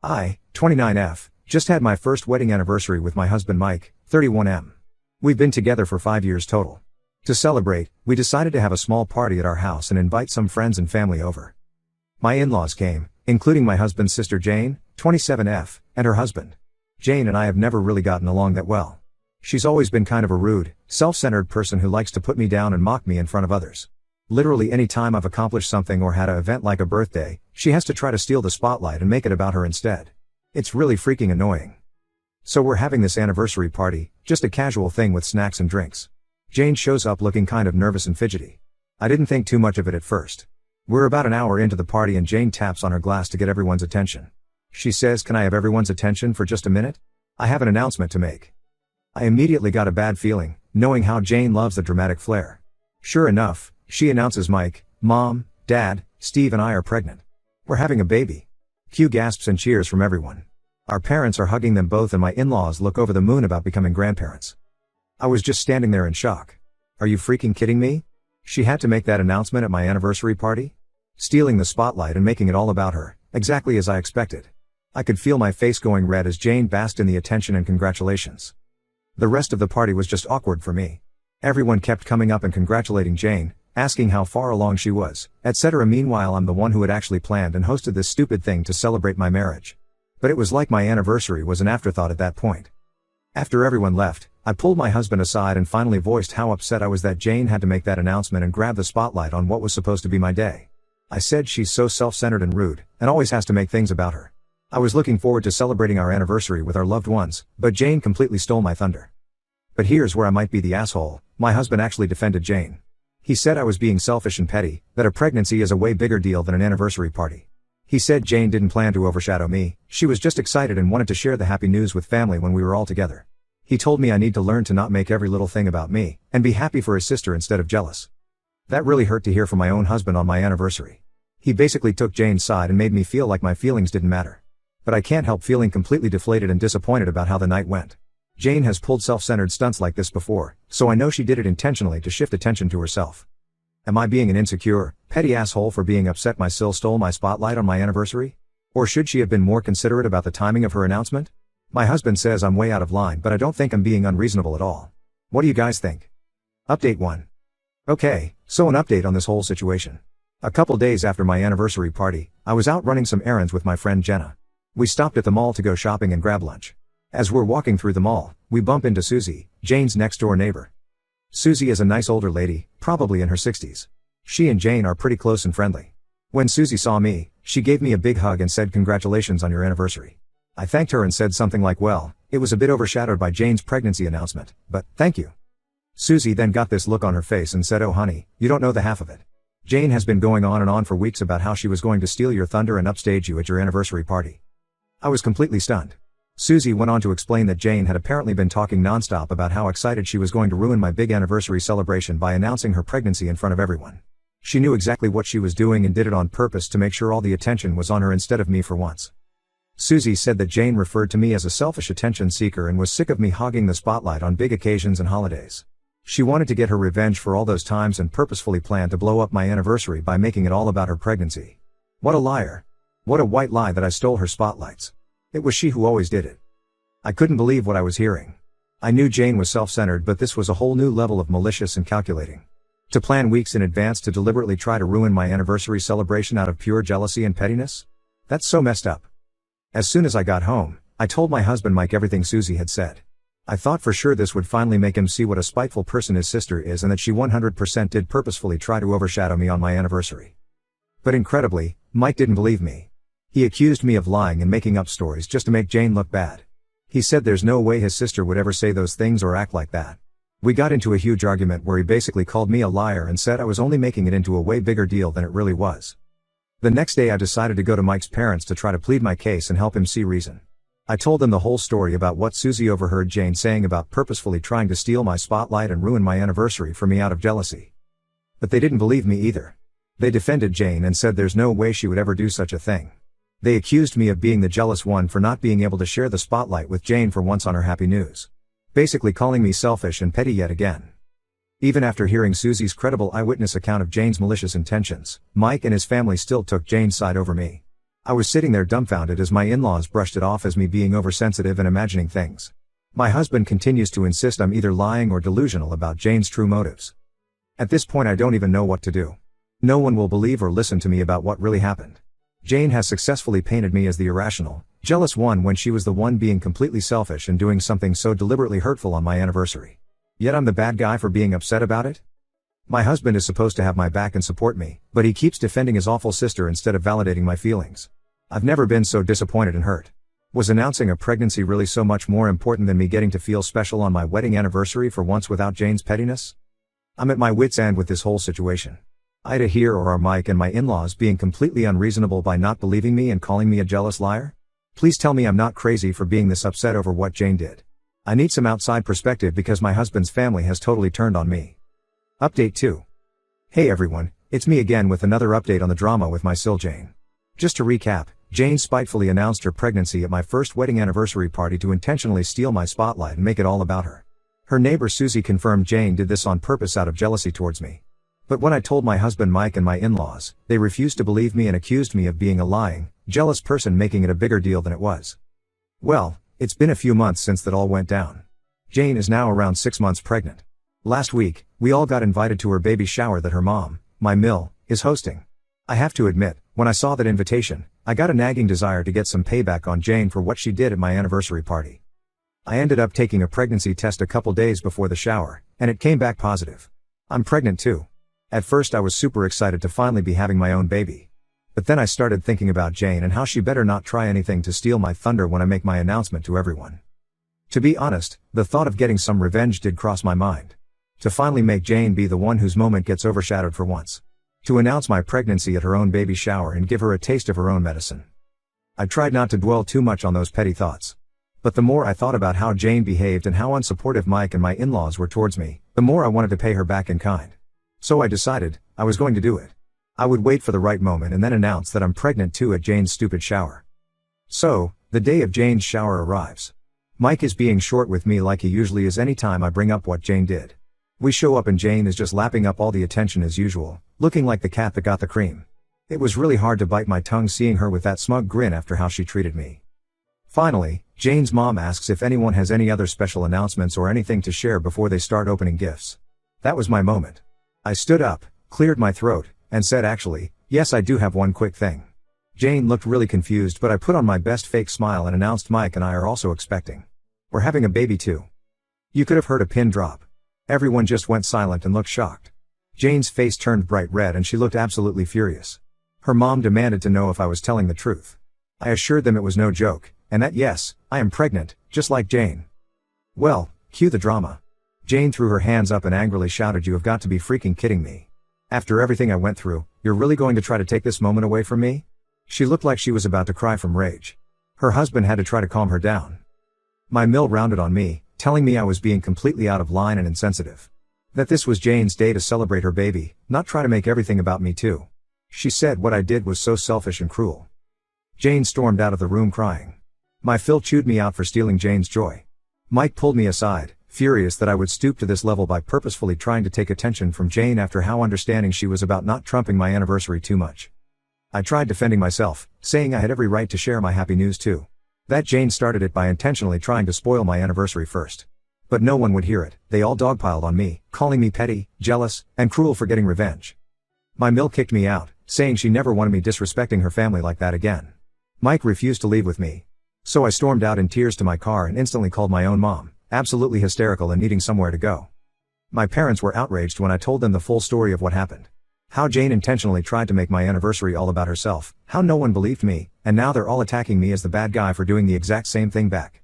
I, 29F, just had my first wedding anniversary with my husband Mike, 31M. We've been together for 5 years total. To celebrate, we decided to have a small party at our house and invite some friends and family over. My in-laws came, including my husband's sister Jane, 27F, and her husband. Jane and I have never really gotten along that well. She's always been kind of a rude, self-centered person who likes to put me down and mock me in front of others. Literally any time I've accomplished something or had an event like a birthday, she has to try to steal the spotlight and make it about her instead. It's really freaking annoying. So we're having this anniversary party, just a casual thing with snacks and drinks. Jane shows up looking kind of nervous and fidgety. I didn't think too much of it at first. We're about an hour into the party and Jane taps on her glass to get everyone's attention. She says, "Can I have everyone's attention for just a minute? I have an announcement to make." I immediately got a bad feeling, knowing how Jane loves the dramatic flair. Sure enough, she announces Mike, Mom, Dad, Steve and I are pregnant. We're having a baby. Cue gasps and cheers from everyone. Our parents are hugging them both and my in-laws look over the moon about becoming grandparents. I was just standing there in shock. Are you freaking kidding me? She had to make that announcement at my anniversary party? Stealing the spotlight and making it all about her, exactly as I expected. I could feel my face going red as Jane basked in the attention and congratulations. The rest of the party was just awkward for me. Everyone kept coming up and congratulating Jane, asking how far along she was, etc. Meanwhile, I'm the one who had actually planned and hosted this stupid thing to celebrate my marriage. But it was like my anniversary was an afterthought at that point. After everyone left, I pulled my husband aside and finally voiced how upset I was that Jane had to make that announcement and grab the spotlight on what was supposed to be my day. I said she's so self-centered and rude, and always has to make things about her. I was looking forward to celebrating our anniversary with our loved ones, but Jane completely stole my thunder. But here's where I might be the asshole. My husband actually defended Jane. He said I was being selfish and petty, that a pregnancy is a way bigger deal than an anniversary party. He said Jane didn't plan to overshadow me, she was just excited and wanted to share the happy news with family when we were all together. He told me I need to learn to not make every little thing about me, and be happy for his sister instead of jealous. That really hurt to hear from my own husband on my anniversary. He basically took Jane's side and made me feel like my feelings didn't matter. But I can't help feeling completely deflated and disappointed about how the night went. Jane has pulled self-centered stunts like this before, so I know she did it intentionally to shift attention to herself. Am I being an insecure, petty asshole for being upset my sil stole my spotlight on my anniversary? Or should she have been more considerate about the timing of her announcement? My husband says I'm way out of line, but I don't think I'm being unreasonable at all. What do you guys think? Update 1. Okay, so an update on this whole situation. A couple days after my anniversary party, I was out running some errands with my friend Jenna. We stopped at the mall to go shopping and grab lunch. As we're walking through the mall, we bump into Susie, Jane's next door neighbor. Susie is a nice older lady, probably in her 60s. She and Jane are pretty close and friendly. When Susie saw me, she gave me a big hug and said congratulations on your anniversary. I thanked her and said something like, well, it was a bit overshadowed by Jane's pregnancy announcement, but thank you. Susie then got this look on her face and said, oh honey, you don't know the half of it. Jane has been going on and on for weeks about how she was going to steal your thunder and upstage you at your anniversary party. I was completely stunned. Susie went on to explain that Jane had apparently been talking nonstop about how excited she was going to ruin my big anniversary celebration by announcing her pregnancy in front of everyone. She knew exactly what she was doing and did it on purpose to make sure all the attention was on her instead of me for once. Susie said that Jane referred to me as a selfish attention seeker and was sick of me hogging the spotlight on big occasions and holidays. She wanted to get her revenge for all those times and purposefully planned to blow up my anniversary by making it all about her pregnancy. What a liar. What a white lie that I stole her spotlights. It was she who always did it. I couldn't believe what I was hearing. I knew Jane was self-centered, but this was a whole new level of malicious and calculating. To plan weeks in advance to deliberately try to ruin my anniversary celebration out of pure jealousy and pettiness? That's so messed up. As soon as I got home, I told my husband Mike everything Susie had said. I thought for sure this would finally make him see what a spiteful person his sister is and that she 100% did purposefully try to overshadow me on my anniversary. But incredibly, Mike didn't believe me. He accused me of lying and making up stories just to make Jane look bad. He said there's no way his sister would ever say those things or act like that. We got into a huge argument where he basically called me a liar and said I was only making it into a way bigger deal than it really was. The next day I decided to go to Mike's parents to try to plead my case and help him see reason. I told them the whole story about what Susie overheard Jane saying about purposefully trying to steal my spotlight and ruin my anniversary for me out of jealousy. But they didn't believe me either. They defended Jane and said there's no way she would ever do such a thing. They accused me of being the jealous one for not being able to share the spotlight with Jane for once on her happy news. Basically calling me selfish and petty yet again. Even after hearing Susie's credible eyewitness account of Jane's malicious intentions, Mike and his family still took Jane's side over me. I was sitting there dumbfounded as my in-laws brushed it off as me being oversensitive and imagining things. My husband continues to insist I'm either lying or delusional about Jane's true motives. At this point I don't even know what to do. No one will believe or listen to me about what really happened. Jane has successfully painted me as the irrational, jealous one when she was the one being completely selfish and doing something so deliberately hurtful on my anniversary. Yet I'm the bad guy for being upset about it? My husband is supposed to have my back and support me, but he keeps defending his awful sister instead of validating my feelings. I've never been so disappointed and hurt. Was announcing a pregnancy really so much more important than me getting to feel special on my wedding anniversary for once without Jane's pettiness? I'm at my wit's end with this whole situation. Ida here or are Mike and my in-laws being completely unreasonable by not believing me and calling me a jealous liar? Please tell me I'm not crazy for being this upset over what Jane did. I need some outside perspective because my husband's family has totally turned on me. Update 2. Hey everyone, it's me again with another update on the drama with my sil Jane. Just to recap, Jane spitefully announced her pregnancy at my first wedding anniversary party to intentionally steal my spotlight and make it all about her. Her neighbor Susie confirmed Jane did this on purpose out of jealousy towards me. But when I told my husband Mike and my in-laws, they refused to believe me and accused me of being a lying, jealous person, making it a bigger deal than it was. Well, it's been a few months since that all went down. Jane is now around 6 months pregnant. Last week, we all got invited to her baby shower that her mom, my Mill, is hosting. I have to admit, when I saw that invitation, I got a nagging desire to get some payback on Jane for what she did at my anniversary party. I ended up taking a pregnancy test a couple days before the shower, and it came back positive. I'm pregnant too. At first I was super excited to finally be having my own baby. But then I started thinking about Jane and how she better not try anything to steal my thunder when I make my announcement to everyone. To be honest, the thought of getting some revenge did cross my mind. To finally make Jane be the one whose moment gets overshadowed for once. To announce my pregnancy at her own baby shower and give her a taste of her own medicine. I tried not to dwell too much on those petty thoughts. But the more I thought about how Jane behaved and how unsupportive Mike and my in-laws were towards me, the more I wanted to pay her back in kind. So I decided, I was going to do it. I would wait for the right moment and then announce that I'm pregnant too at Jane's stupid shower. So, the day of Jane's shower arrives. Mike is being short with me like he usually is anytime I bring up what Jane did. We show up and Jane is just lapping up all the attention as usual, looking like the cat that got the cream. It was really hard to bite my tongue seeing her with that smug grin after how she treated me. Finally, Jane's mom asks if anyone has any other special announcements or anything to share before they start opening gifts. That was my moment. I stood up, cleared my throat, and said actually, yes I do have one quick thing. Jane looked really confused but I put on my best fake smile and announced Mike and I are also expecting. We're having a baby too. You could have heard a pin drop. Everyone just went silent and looked shocked. Jane's face turned bright red and she looked absolutely furious. Her mom demanded to know if I was telling the truth. I assured them it was no joke, and that yes, I am pregnant, just like Jane. Well, cue the drama. Jane threw her hands up and angrily shouted, "You have got to be freaking kidding me. After everything I went through, you're really going to try to take this moment away from me?" She looked like she was about to cry from rage. Her husband had to try to calm her down. My Mill rounded on me, telling me I was being completely out of line and insensitive. That this was Jane's day to celebrate her baby, not try to make everything about me too. She said what I did was so selfish and cruel. Jane stormed out of the room crying. My Phil chewed me out for stealing Jane's joy. Mike pulled me aside, furious that I would stoop to this level by purposefully trying to take attention from Jane after how understanding she was about not trumping my anniversary too much. I tried defending myself, saying I had every right to share my happy news too. That Jane started it by intentionally trying to spoil my anniversary first. But no one would hear it, they all dogpiled on me, calling me petty, jealous, and cruel for getting revenge. My Mill kicked me out, saying she never wanted me disrespecting her family like that again. Mike refused to leave with me. So I stormed out in tears to my car and instantly called my own mom, absolutely hysterical and needing somewhere to go. My parents were outraged when I told them the full story of what happened. How Jane intentionally tried to make my anniversary all about herself, how no one believed me, and now they're all attacking me as the bad guy for doing the exact same thing back.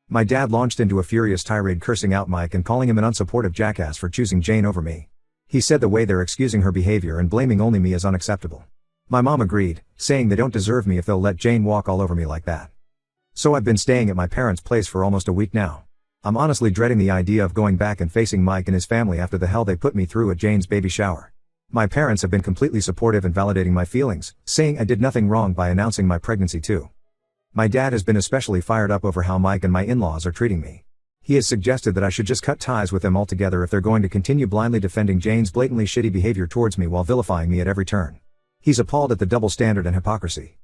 My dad launched into a furious tirade cursing out Mike and calling him an unsupportive jackass for choosing Jane over me. He said the way they're excusing her behavior and blaming only me is unacceptable. My mom agreed, saying they don't deserve me if they'll let Jane walk all over me like that. So I've been staying at my parents' place for almost a week now. I'm honestly dreading the idea of going back and facing Mike and his family after the hell they put me through at Jane's baby shower. My parents have been completely supportive and validating my feelings, saying I did nothing wrong by announcing my pregnancy too. My dad has been especially fired up over how Mike and my in-laws are treating me. He has suggested that I should just cut ties with them altogether if they're going to continue blindly defending Jane's blatantly shitty behavior towards me while vilifying me at every turn. He's appalled at the double standard and hypocrisy.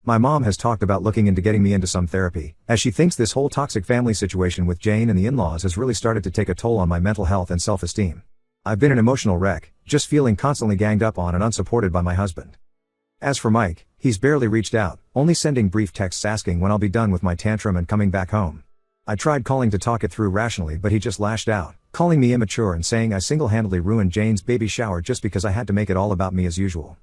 My mom has talked about looking into getting me into some therapy, as she thinks this whole toxic family situation with Jane and the in-laws has really started to take a toll on my mental health and self-esteem. I've been an emotional wreck, just feeling constantly ganged up on and unsupported by my husband. As for Mike, he's barely reached out, only sending brief texts asking when I'll be done with my tantrum and coming back home. I tried calling to talk it through rationally, but he just lashed out, calling me immature and saying I single-handedly ruined Jane's baby shower just because I had to make it all about me as usual.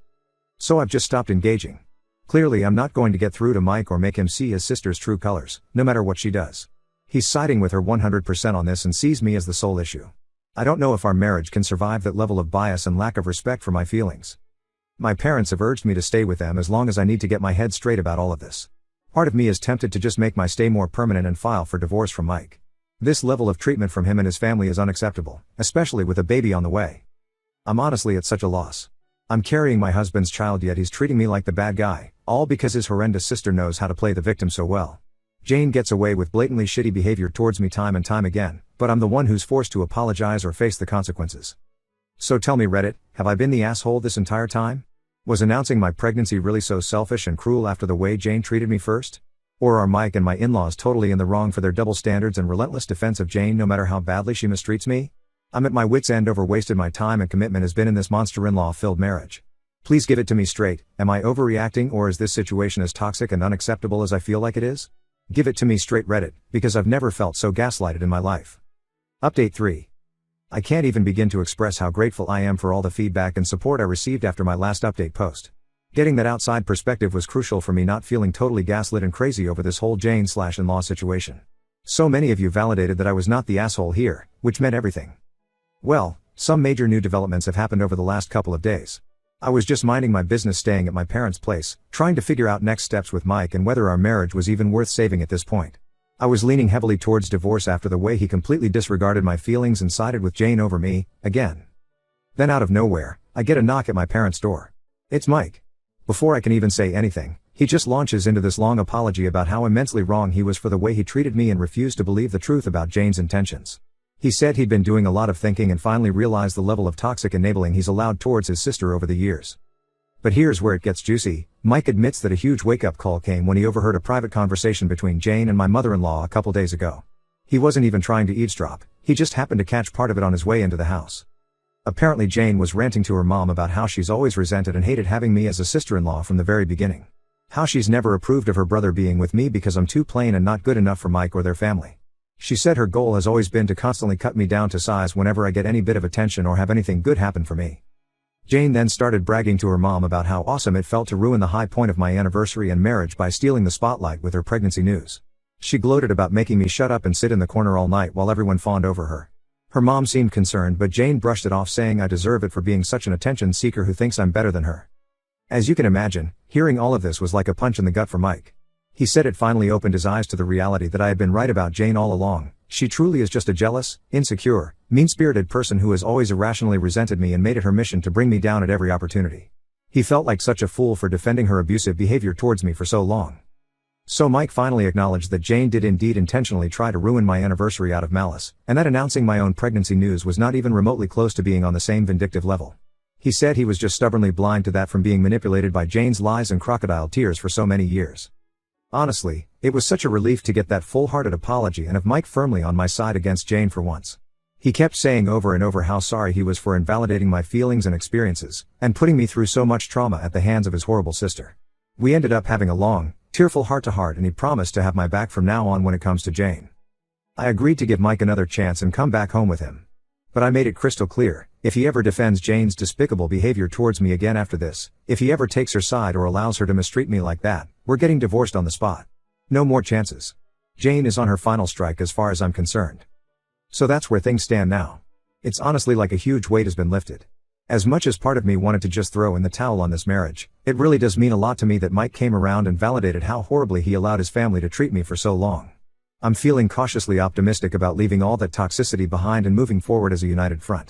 So I've just stopped engaging. Clearly I'm not going to get through to Mike or make him see his sister's true colors, no matter what she does. He's siding with her 100% on this and sees me as the sole issue. I don't know if our marriage can survive that level of bias and lack of respect for my feelings. My parents have urged me to stay with them as long as I need to get my head straight about all of this. Part of me is tempted to just make my stay more permanent and file for divorce from Mike. This level of treatment from him and his family is unacceptable, especially with a baby on the way. I'm honestly at such a loss. I'm carrying my husband's child yet he's treating me like the bad guy, all because his horrendous sister knows how to play the victim so well. Jane gets away with blatantly shitty behavior towards me time and time again, but I'm the one who's forced to apologize or face the consequences. So tell me, Reddit, have I been the asshole this entire time? Was announcing my pregnancy really so selfish and cruel after the way Jane treated me first? Or are Mike and my in-laws totally in the wrong for their double standards and relentless defense of Jane no matter how badly she mistreats me? I'm at my wit's end over wasted my time and commitment has been in this monster in-law filled marriage. Please give it to me straight, am I overreacting or is this situation as toxic and unacceptable as I feel like it is? Give it to me straight, Reddit, because I've never felt so gaslighted in my life. Update 3. I can't even begin to express how grateful I am for all the feedback and support I received after my last update post. Getting that outside perspective was crucial for me not feeling totally gaslit and crazy over this whole Jane/in-law situation. So many of you validated that I was not the asshole here, which meant everything. Well, some major new developments have happened over the last couple of days. I was just minding my business staying at my parents' place, trying to figure out next steps with Mike and whether our marriage was even worth saving at this point. I was leaning heavily towards divorce after the way he completely disregarded my feelings and sided with Jane over me, again. Then out of nowhere, I get a knock at my parents' door. It's Mike. Before I can even say anything, he just launches into this long apology about how immensely wrong he was for the way he treated me and refused to believe the truth about Jane's intentions. He said he'd been doing a lot of thinking and finally realized the level of toxic enabling he's allowed towards his sister over the years. But here's where it gets juicy. Mike admits that a huge wake-up call came when he overheard a private conversation between Jane and my mother-in-law a couple days ago. He wasn't even trying to eavesdrop, he just happened to catch part of it on his way into the house. Apparently Jane was ranting to her mom about how she's always resented and hated having me as a sister-in-law from the very beginning. How she's never approved of her brother being with me because I'm too plain and not good enough for Mike or their family. She said her goal has always been to constantly cut me down to size whenever I get any bit of attention or have anything good happen for me. Jane then started bragging to her mom about how awesome it felt to ruin the high point of my anniversary and marriage by stealing the spotlight with her pregnancy news. She gloated about making me shut up and sit in the corner all night while everyone fawned over her. Her mom seemed concerned, but Jane brushed it off, saying I deserve it for being such an attention seeker who thinks I'm better than her. As you can imagine, hearing all of this was like a punch in the gut for Mike. He said it finally opened his eyes to the reality that I had been right about Jane all along. She truly is just a jealous, insecure, mean-spirited person who has always irrationally resented me and made it her mission to bring me down at every opportunity. He felt like such a fool for defending her abusive behavior towards me for so long. So Mike finally acknowledged that Jane did indeed intentionally try to ruin my anniversary out of malice, and that announcing my own pregnancy news was not even remotely close to being on the same vindictive level. He said he was just stubbornly blind to that from being manipulated by Jane's lies and crocodile tears for so many years. Honestly, it was such a relief to get that full-hearted apology and have Mike firmly on my side against Jane for once. He kept saying over and over how sorry he was for invalidating my feelings and experiences, and putting me through so much trauma at the hands of his horrible sister. We ended up having a long, tearful heart-to-heart, and he promised to have my back from now on when it comes to Jane. I agreed to give Mike another chance and come back home with him. But I made it crystal clear, if he ever defends Jane's despicable behavior towards me again after this, if he ever takes her side or allows her to mistreat me like that, we're getting divorced on the spot. No more chances. Jane is on her final strike as far as I'm concerned. So that's where things stand now. It's honestly like a huge weight has been lifted. As much as part of me wanted to just throw in the towel on this marriage, it really does mean a lot to me that Mike came around and validated how horribly he allowed his family to treat me for so long. I'm feeling cautiously optimistic about leaving all that toxicity behind and moving forward as a united front.